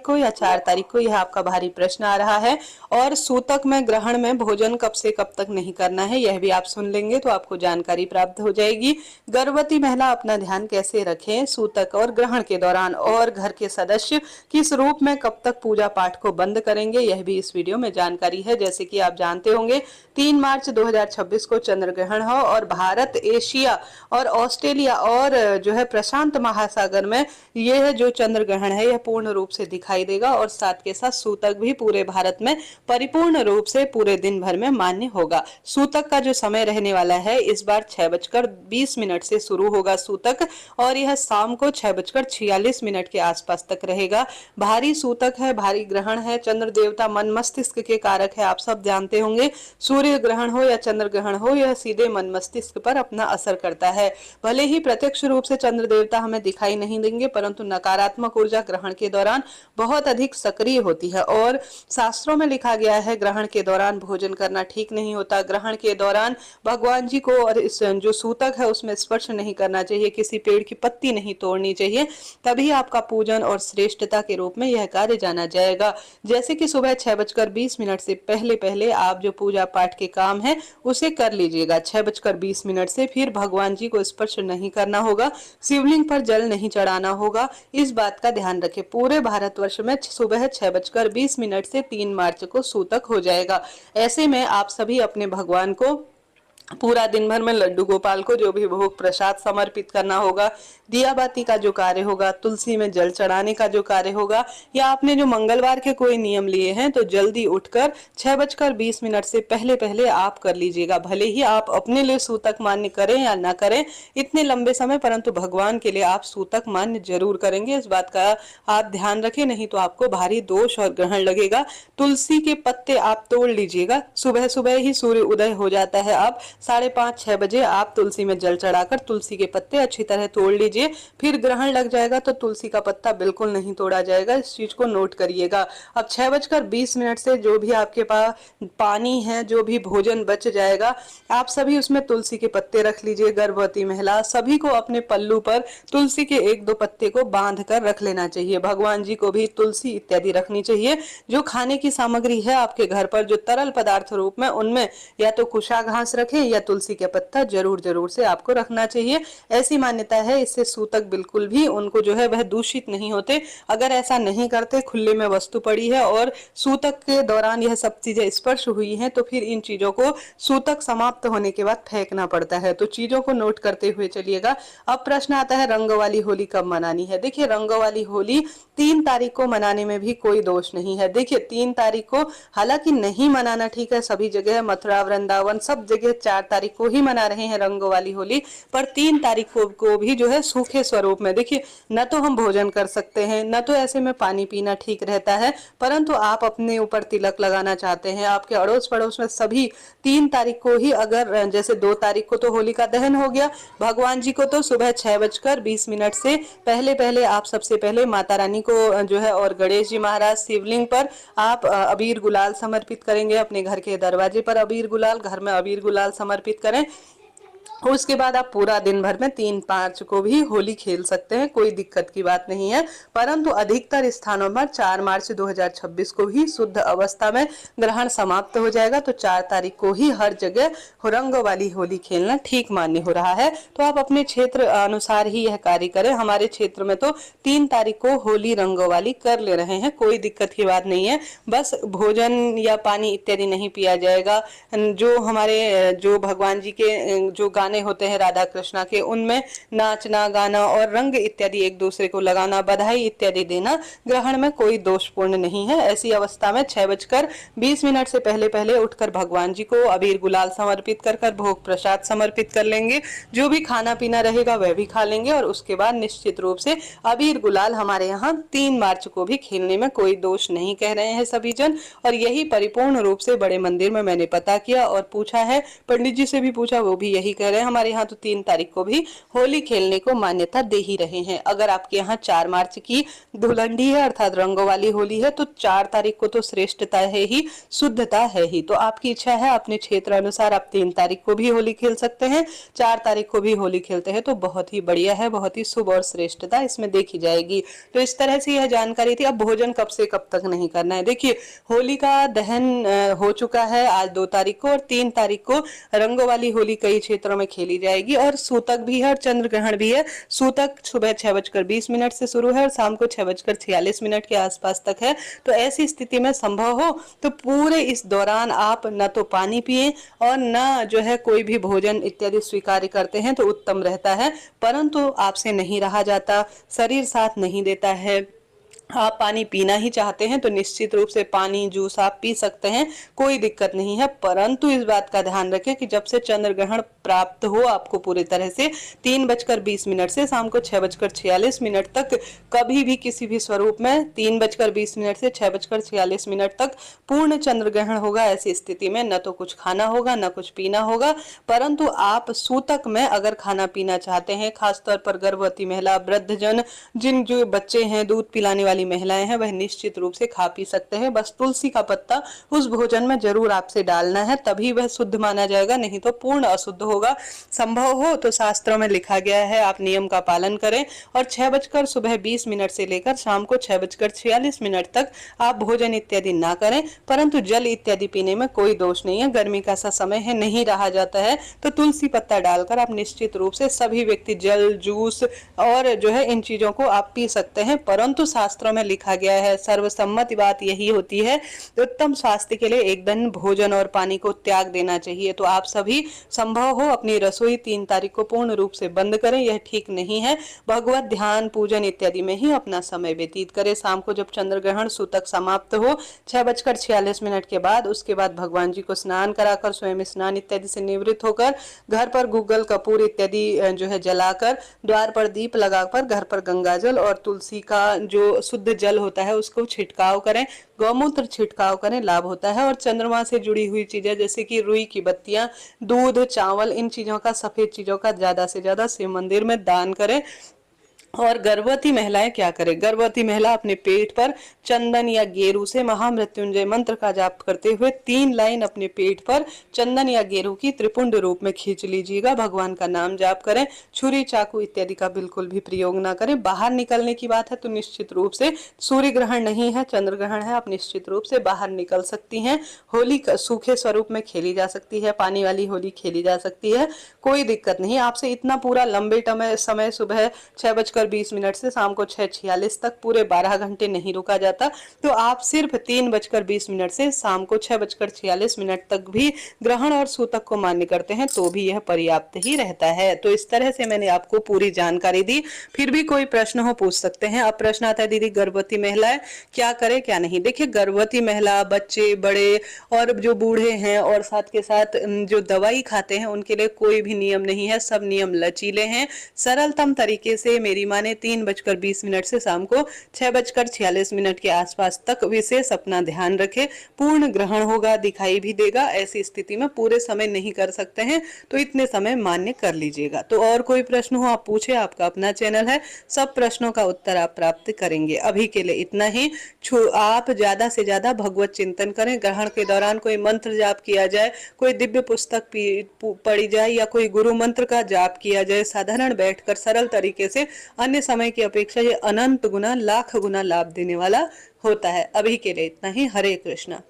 को या 4 तारीख को, यह आपका भारी प्रश्न आ रहा है। और सूतक में ग्रहण में भोजन कब से कब तक नहीं करना है, यह भी आप सुन लेंगे तो आपको जानकारी प्राप्त हो जाएगी। गर्भवती महिला अपना ध्यान कैसे रखें सूतक और ग्रहण के दौरान, और घर के सदस्य किस रूप में कब तक पूजा पाठ को बंद करेंगे, यह भी इस वीडियो में जानकारी है। जैसे कि आप जानते होंगे 3 मार्च 2026 को चंद्र ग्रहण हो और भारत, एशिया और ऑस्ट्रेलिया और जो है प्रशांत महासागर में यह जो चंद्र ग्रहण है यह पूर्ण रूप से दिखाई देगा, और साथ के साथ सूतक भी पूरे भारत में परिपूर्ण रूप से पूरे दिन भर में मान्य होगा। सूतक का जो समय रहने वाला है इस बार 6:20 से शुरू होगा सूतक, और यह शाम को 6:46 के आसपास तक रहेगा। भारी सूतक है, भारी ग्रहण है। चंद्र देवता मन मस्तिष्क के कारक है, आप सब जानते होंगे। सूर्य ग्रहण हो या चंद्र ग्रहण हो, यह सीधे मन मस्तिष्क पर अपना असर करता है। भले ही प्रत्यक्ष रूप से चंद्र देवता हमें दिखाई नहीं देंगे, परंतु नकारात्मक ऊर्जा ग्रहण के दौरान बहुत अधिक सक्रिय होती है। और शास्त्रों में लिखा गया है ग्रहण के दौरान भोजन करना ठीक नहीं होता। ग्रहण के दौरान भगवान जी को और इस जो सूतक है उसमें स्पर्श नहीं करना चाहिए, किसी पेड़ की पत्ती नहीं तोड़नी चाहिए, तभी आपका पूजन और श्रेष्ठता के रूप में यह कार्य जाना जाएगा। जैसे कि सुबह 6:20 से पहले पहले आप जो पूजा पाठ के काम है उसे कर लीजिएगा। 6:20 से फिर भगवान जी को स्पर्श नहीं करना होगा, शिवलिंग पर जल नहीं चढ़ाना होगा। इस बात का ध्यान रखें। पूरे भारतवर्ष में सुबह 6:20 से 3 मार्च को सूतक हो जाएगा। ऐसे में आप सभी अपने भगवान को पूरा दिन भर में लड्डू गोपाल को जो भी भोग प्रसाद समर्पित करना होगा, दिया बाती का जो कार्य होगा, तुलसी में जल चढ़ाने का जो कार्य होगा, या आपने जो मंगलवार के कोई नियम लिए हैं तो जल्दी उठकर 6:20 से पहले पहले आप कर लीजिएगा। भले ही आप अपने लिए सूतक मान्य करें या ना करें इतने लंबे समय, परंतु भगवान के लिए आप सूतक मान्य जरूर करेंगे। इस बात का आप ध्यान रखें, नहीं तो आपको भारी दोष और ग्रहण लगेगा। तुलसी के पत्ते आप तोड़ लीजिएगा। सुबह सुबह ही सूर्य उदय हो जाता है, आप 5:30-6 बजे आप तुलसी में जल चढ़ाकर तुलसी के पत्ते अच्छी तरह तोड़ लीजिए। फिर ग्रहण लग जाएगा तो तुलसी का पत्ता बिल्कुल नहीं तोड़ा जाएगा, इस चीज को नोट करिएगा। अब 6:20 से जो भी आपके पास पानी है, जो भी भोजन बच जाएगा, आप सभी उसमें तुलसी के पत्ते रख लीजिए। गर्भवती महिला सभी को अपने पल्लू पर तुलसी के 1-2 पत्ते को बांध कर रख लेना चाहिए। भगवान जी को भी तुलसी इत्यादि रखनी चाहिए। जो खाने की सामग्री है आपके घर पर जो तरल पदार्थ रूप में, उनमें या तो कुशा घास रखें या तुलसी के पत्ता जरूर से आपको रखना चाहिए। ऐसी मान्यता है, इससे सूतक बिल्कुल भी उनको जो है वह दूषित नहीं होते। अगर ऐसा नहीं करते, खुले में वस्तु पड़ी है और सूतक के दौरान यह सब चीजें स्पर्श हुई हैं, तो फिर इन चीजों को सूतक समाप्त होने के बाद फेंकना पड़ता है। तो चीजों को नोट करते हुए चलिएगा। अब प्रश्न आता है रंग वाली होली कब मनानी है। देखिए, रंग वाली होली 3 तारीख को मनाने में भी कोई दोष नहीं है। देखिए 3 तारीख को हालांकि नहीं मनाना ठीक है, सभी जगह मथुरा वृंदावन सब जगह 4 तारीख को ही मना रहे हैं रंगों वाली होली, पर 3 तारीख को भी जो है सूखे स्वरूप में, देखिए न तो हम भोजन कर सकते हैं, न तो ऐसे में पानी पीना ठीक रहता है, परंतु आप अपने ऊपर तिलक लगाना चाहते हैं, आपके अड़ोस पड़ोस में सभी 3 तारीख को ही, अगर जैसे 2 तारीख को तो होली का दहन हो गया, भगवान जी को तो सुबह 6:20 से पहले पहले आप सबसे पहले माता रानी को जो है और गणेश जी महाराज शिवलिंग पर आप अबीर गुलाल समर्पित करेंगे। अपने घर के दरवाजे पर अबीर गुलाल, घर में अबीर गुलाल समर्पित करें। उसके बाद आप पूरा दिन भर में 3 मार्च को भी होली खेल सकते हैं, कोई दिक्कत की बात नहीं है। परंतु अधिकतर स्थानों पर 4 मार्च 2026 को ही शुद्ध अवस्था में ग्रहण समाप्त हो जाएगा, तो 4 तारीख को ही हर जगह रंग वाली होली खेलना ठीक मान्य हो रहा है। तो आप अपने क्षेत्र अनुसार ही यह कार्य करें। हमारे क्षेत्र में तो 3 तारीख को होली रंग वाली कर ले रहे हैं, कोई दिक्कत की बात नहीं है। बस भोजन या पानी इत्यादि नहीं पिया जाएगा। जो हमारे जो भगवान जी के जो गाने होते हैं राधा कृष्णा के, उनमें नाचना गाना और रंग इत्यादि एक दूसरे को लगाना, बधाई इत्यादि देना ग्रहण में कोई दोषपूर्ण नहीं है। ऐसी अवस्था में 6:20 से पहले पहले उठकर भगवान जी को अबीर गुलाल समर्पित कर भोग प्रसाद समर्पित कर लेंगे। जो भी खाना पीना रहेगा वह भी खा लेंगे, और उसके बाद निश्चित रूप से अबीर गुलाल हमारे यहाँ 3 मार्च को भी खेलने में कोई दोष नहीं कह रहे हैं सभी जन। और यही परिपूर्ण रूप से बड़े मंदिर में मैंने पता किया और पूछा है, पंडित जी से भी पूछा, वो भी यही कह रहे हैं। हमारे यहाँ तो 3 तारीख को भी होली खेलने को मान्यता दे ही रहे हैं। अगर आपके यहाँ 4 मार्च की धुलंडी है अर्थात रंगों वाली होली है तो 4 तारीख को तो श्रेष्ठता है ही, शुद्धता है ही। तो आपकी इच्छा है अपने क्षेत्र अनुसार आप 3 तारीख को भी होली खेल सकते हैं, 4 तारीख को भी होली खेलते हैं तो बहुत ही बढ़िया है, बहुत ही शुभ और श्रेष्ठता इसमें देखी जाएगी। तो इस तरह से यह जानकारी थी। अब भोजन कब से कब तक नहीं करना है, देखिए होली का दहन हो चुका है आज 2 तारीख को, और 3 तारीख को रंगों वाली होली कई क्षेत्रों में खेली जाएगी और सूतक भी है और चंद्र ग्रहण भी है। सूतक सुबह 6:20 से शुरू है और शाम को 6:46 के आसपास तक है। तो ऐसी स्थिति में संभव हो तो पूरे इस दौरान आप न तो पानी पिए और न जो है कोई भी भोजन इत्यादि स्वीकार करते हैं तो उत्तम रहता है, परंतु आपसे नहीं रहा जाता, शरीर साथ नहीं देता है, आप पानी पीना ही चाहते हैं तो निश्चित रूप से पानी जूस आप पी सकते हैं, कोई दिक्कत नहीं है। परंतु इस बात का ध्यान रखें कि जब से चंद्र ग्रहण प्राप्त हो आपको पूरी तरह से 3:20 से शाम को 6:46 तक कभी भी किसी भी स्वरूप में 3:20 से 6:46 तक पूर्ण चंद्र ग्रहण होगा। ऐसी स्थिति में न तो कुछ खाना होगा न कुछ पीना होगा, परंतु आप सूतक में अगर खाना पीना चाहते हैं, खासतौर पर गर्भवती महिला, वृद्धजन, जिन जो बच्चे हैं, दूध पिलाने वाली महिलाएं हैं, वह निश्चित रूप से खा पी सकते हैं। बस तुलसी का पत्ता उस भोजन में जरूर आपसे डालना है, तभी वह शुद्ध माना जाएगा, नहीं तो पूर्ण अशुद्ध होगा। संभव हो तो शास्त्रों में लिखा गया है आप नियम का पालन करें और 6:20 से लेकर शाम को 6:46 तक आप भोजन इत्यादि ना करें, परंतु जल इत्यादि पीने में कोई दोष नहीं है। गर्मी का सा समय है, नहीं रहा जाता है तो तुलसी पत्ता डालकर आप निश्चित रूप से सभी व्यक्ति जल, जूस और जो है इन चीजों को आप पी सकते हैं। परंतु शास्त्रों में लिखा गया है, सर्वसम्मति बात यही होती है, उत्तम स्वास्थ्य के लिए एक दिन भोजन और पानी को त्याग देना चाहिए। तो आप सभी संभव हो अपनी रसोई 3 तारीख को पूर्ण रूप से बंद करें, यह ठीक नहीं है। भगवत ध्यान, पूजन इत्यादि में ही अपना समय व्यतीत करें। शाम को जब चंद्र ग्रहण सूतक समाप्त हो 6:46 के बाद, उसके बाद भगवान जी को स्नान कराकर, स्वयं स्नान इत्यादि से निवृत्त होकर, घर पर गूगल कपूर इत्यादि जो है जलाकर, द्वार पर दीप लगाकर, घर पर गंगाजल और तुलसी का जो शुद्ध जल होता है उसको छिड़काव करें, गौमूत्र छिड़काव करें, लाभ होता है। और चंद्रमा से जुड़ी हुई चीजें जैसे कि रुई की बत्तियां, दूध, चावल, इन चीजों का, सफेद चीजों का ज्यादा से ज्यादा शिव मंदिर में दान करें। और गर्भवती महिलाएं क्या करें, गर्भवती महिला अपने पेट पर चंदन या गेरू से महामृत्युंजय मंत्र का जाप करते हुए 3 लाइन अपने पेट पर चंदन या गेरू की त्रिपुंड रूप में खींच लीजिएगा। भगवान का नाम जाप करें, छुरी चाकू इत्यादि का बिल्कुल भी प्रयोग ना करें। बाहर निकलने की बात है तो निश्चित रूप से, सूर्य ग्रहण नहीं है, चंद्र ग्रहण है, आप निश्चित रूप से बाहर निकल सकती हैं। होली सूखे स्वरूप में खेली जा सकती है, पानी वाली होली खेली जा सकती है, कोई दिक्कत नहीं। आपसे इतना पूरा लंबे समय सुबह 6:20 से शाम को 6:46 तक पूरे 12 घंटे नहीं रुका जाता, तो आप सिर्फ 3:20 से शाम को 6:46 तक भी ग्रहण और सूतक को मान्य करते हैं तो भी यह पर्याप्त ही रहता है। तो इस तरह से मैंने आपको पूरी जानकारी दी। फिर भी कोई प्रश्न हो पूछ सकते हैं। अब प्रश्न आता है दीदी गर्भवती महिलाएं क्या करे क्या नहीं। देखिए गर्भवती महिला, बच्चे, बड़े और जो बूढ़े हैं और साथ के साथ जो दवाई खाते हैं उनके लिए कोई भी नियम नहीं है, सब नियम लचीले हैं। सरलतम तरीके से मेरी माने 3:20 से शाम को 6:46 के आसपास तक विशेष अपना ध्यान रखें। पूर्ण ग्रहण होगा, दिखाई भी देगा, ऐसी स्थिति में पूरे समय नहीं कर सकते हैं तो इतने समय मान्य कर लीजिएगा। तो और कोई प्रश्न हो आप पूछे, आपका अपना चैनल है, सब प्रश्नों का उत्तर आप प्राप्त करेंगे। अभी के लिए इतना ही। आप ज्यादा से ज्यादा भगवत चिंतन करें। ग्रहण के दौरान कोई मंत्र जाप किया जाए, कोई दिव्य पुस्तक पढ़ी जाए या कोई गुरु मंत्र का जाप किया जाए, साधारण बैठकर सरल तरीके से, अन्य समय की अपेक्षा ये अनंत गुना, लाख गुना लाभ देने वाला होता है। अभी के लिए इतना ही। हरे कृष्णा।